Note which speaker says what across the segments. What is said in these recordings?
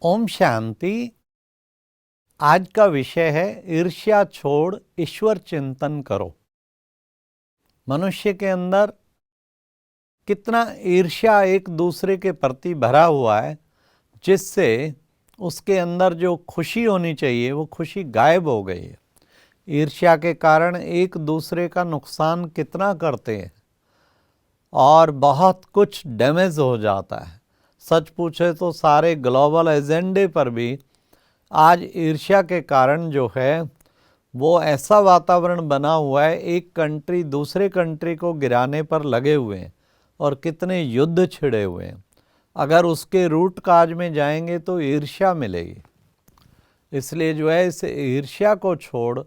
Speaker 1: ओम शांति। आज का विषय है ईर्ष्या छोड़ ईश्वर चिंतन करो। मनुष्य के अंदर कितना ईर्ष्या एक दूसरे के प्रति भरा हुआ है, जिससे उसके अंदर जो खुशी होनी चाहिए वो खुशी गायब हो गई है। ईर्ष्या के कारण एक दूसरे का नुकसान कितना करते हैं और बहुत कुछ डैमेज हो जाता है। सच पूछे तो सारे ग्लोबल एजेंडे पर भी आज ईर्ष्या के कारण जो है वो ऐसा वातावरण बना हुआ है, एक कंट्री दूसरे कंट्री को गिराने पर लगे हुए हैं और कितने युद्ध छिड़े हुए हैं। अगर उसके रूट काज में जाएंगे तो ईर्ष्या मिलेगी। इसलिए जो है इस ईर्ष्या को छोड़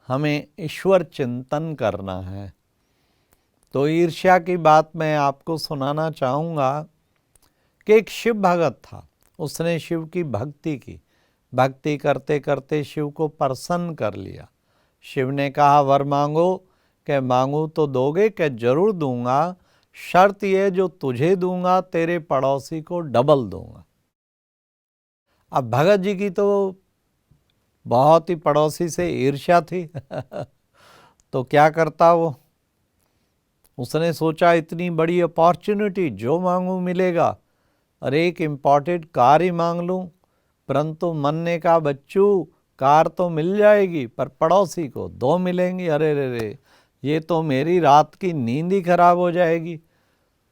Speaker 1: हमें ईश्वर चिंतन करना है। तो ईर्ष्या की बात मैं आपको सुनाना चाहूँगा कि एक शिव भगत था। उसने शिव की भक्ति की, भक्ति करते करते शिव को प्रसन्न कर लिया। शिव ने कहा वर मांगो, कि मांगू तो दोगे, कि जरूर दूंगा, शर्त यह जो तुझे दूंगा तेरे पड़ोसी को डबल दूंगा। अब भगत जी की तो बहुत ही पड़ोसी से ईर्ष्या थी तो क्या करता वो? उसने सोचा इतनी बड़ी अपॉर्चुनिटी, जो मांगू मिलेगा। अरे एक इम्पोर्टेड कार ही मांग लूं, परंतु मन ने कहा बच्चू कार तो मिल जाएगी पर पड़ोसी को दो मिलेंगी। अरे रे रे, ये तो मेरी रात की नींद ही खराब हो जाएगी।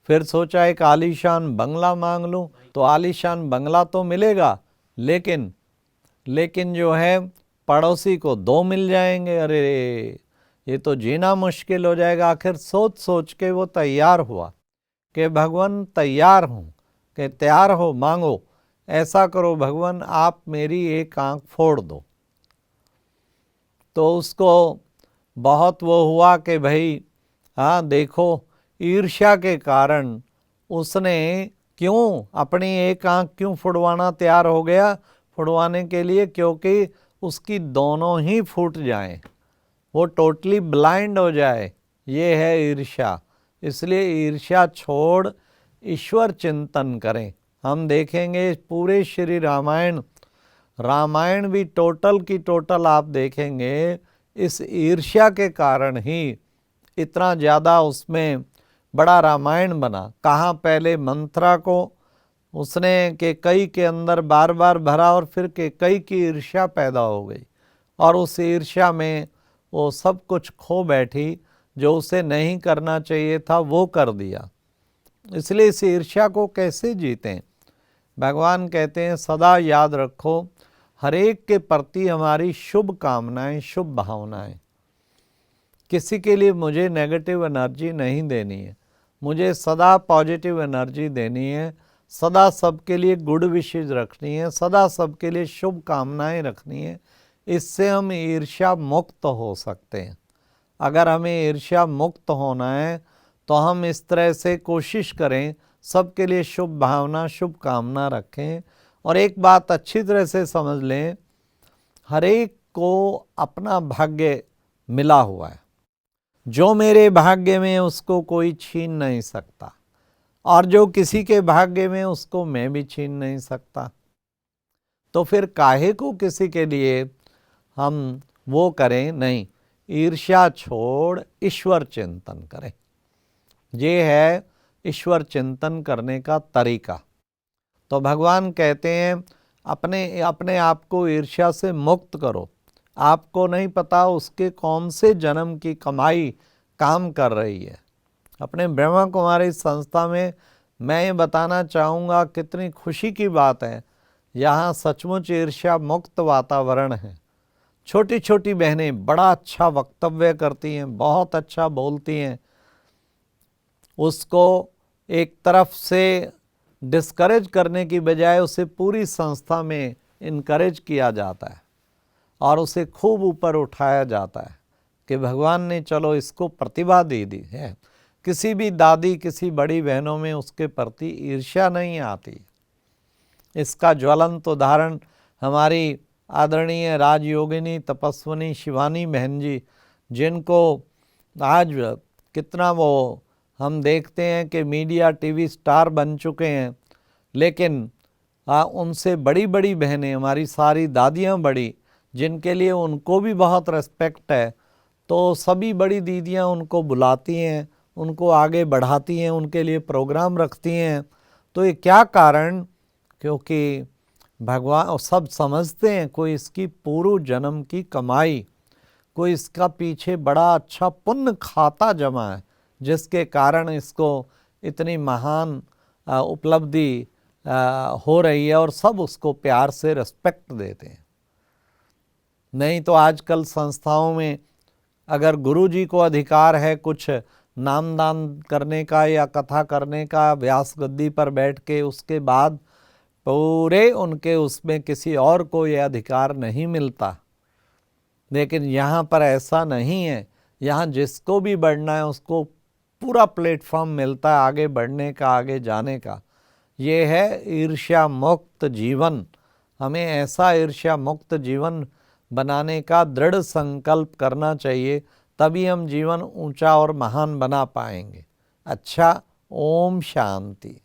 Speaker 1: फिर सोचा एक आलीशान बंगला मांग लूं, तो आलीशान बंगला तो मिलेगा, लेकिन जो है पड़ोसी को दो मिल जाएंगे। अरे रे, ये तो जीना मुश्किल हो जाएगा। आखिर सोच सोच के वो तैयार हुआ कि भगवान तैयार हूँ, कि तैयार हो मांगो। ऐसा करो भगवान, आप मेरी एक आंख फोड़ दो। तो उसको बहुत वो हुआ कि भाई हाँ देखो, ईर्ष्या के कारण उसने क्यों अपनी एक आंख क्यों फुड़वाना तैयार हो गया? फुड़वाने के लिए क्योंकि उसकी दोनों ही फूट जाएं, वो टोटली ब्लाइंड हो जाए। ये है ईर्ष्या। इसलिए ईर्ष्या छोड़ ईश्वर चिंतन करें। हम देखेंगे पूरे श्री रामायण भी टोटल की टोटल आप देखेंगे, इस ईर्ष्या के कारण ही इतना ज़्यादा उसमें बड़ा रामायण बना। कहाँ पहले मंथरा को उसने कैकेयी के अंदर बार बार भरा और फिर कैकेयी की ईर्ष्या पैदा हो गई और उस ईर्ष्या में वो सब कुछ खो बैठी, जो उसे नहीं करना चाहिए था वो कर दिया। इसलिए इस ईर्ष्या को कैसे जीतें? भगवान कहते हैं सदा याद रखो, हरेक के प्रति हमारी शुभ कामनाएं, शुभ भावनाएं। किसी के लिए मुझे नेगेटिव एनर्जी नहीं देनी है, मुझे सदा पॉजिटिव एनर्जी देनी है। सदा सबके लिए गुड विशेज रखनी है, सदा सबके लिए शुभ कामनाएं रखनी है। इससे हम ईर्ष्या मुक्त हो सकते हैं। अगर हमें ईर्ष्या मुक्त होना है तो हम इस तरह से कोशिश करें, सबके लिए शुभ भावना, शुभ कामना रखें। और एक बात अच्छी तरह से समझ लें, हर एक को अपना भाग्य मिला हुआ है। जो मेरे भाग्य में उसको कोई छीन नहीं सकता, और जो किसी के भाग्य में उसको मैं भी छीन नहीं सकता। तो फिर काहे को किसी के लिए हम वो करें? नहीं, ईर्ष्या छोड़ ईश्वर चिंतन करें। ये है ईश्वर चिंतन करने का तरीका। तो भगवान कहते हैं अपने अपने आप को ईर्ष्या से मुक्त करो। आपको नहीं पता उसके कौन से जन्म की कमाई काम कर रही है। अपने ब्रह्मा कुमारी संस्था में मैं ये बताना चाहूँगा, कितनी खुशी की बात है, यहाँ सचमुच ईर्ष्या मुक्त वातावरण है। छोटी छोटी बहनें बड़ा अच्छा वक्तव्य करती हैं, बहुत अच्छा बोलती हैं। उसको एक तरफ से डिस्करेज करने की बजाय उसे पूरी संस्था में इनकरेज किया जाता है और उसे खूब ऊपर उठाया जाता है कि भगवान ने चलो इसको प्रतिभा दे दी है। किसी भी दादी, किसी बड़ी बहनों में उसके प्रति ईर्ष्या नहीं आती। इसका ज्वलंत उदाहरण हमारी आदरणीय राजयोगिनी तपस्विनी शिवानी बहन जी, जिनको आज कितना वो हम देखते हैं कि मीडिया टीवी स्टार बन चुके हैं, लेकिन उनसे बड़ी बड़ी बहनें, हमारी सारी दादियाँ बड़ी, जिनके लिए उनको भी बहुत रिस्पेक्ट है, तो सभी बड़ी दीदियाँ उनको बुलाती हैं, उनको आगे बढ़ाती हैं, उनके लिए प्रोग्राम रखती हैं। तो ये क्या कारण? क्योंकि भगवान सब समझते हैं कोई इसकी पूर्व जन्म की कमाई, कोई इसका पीछे बड़ा अच्छा पुण्य खाता जमा है, जिसके कारण इसको इतनी महान उपलब्धि हो रही है और सब उसको प्यार से रिस्पेक्ट देते हैं। नहीं तो आजकल संस्थाओं में अगर गुरु जी को अधिकार है कुछ नामदान करने का या कथा करने का व्यास गद्दी पर बैठ के, उसके बाद पूरे उनके उसमें किसी और को यह अधिकार नहीं मिलता। लेकिन यहाँ पर ऐसा नहीं है, यहाँ जिसको भी बढ़ना है उसको पूरा प्लेटफॉर्म मिलता है आगे बढ़ने का, आगे जाने का। ये है ईर्ष्या मुक्त जीवन। हमें ऐसा ईर्ष्या मुक्त जीवन बनाने का दृढ़ संकल्प करना चाहिए, तभी हम जीवन ऊंचा और महान बना पाएंगे। अच्छा, ओम शांति।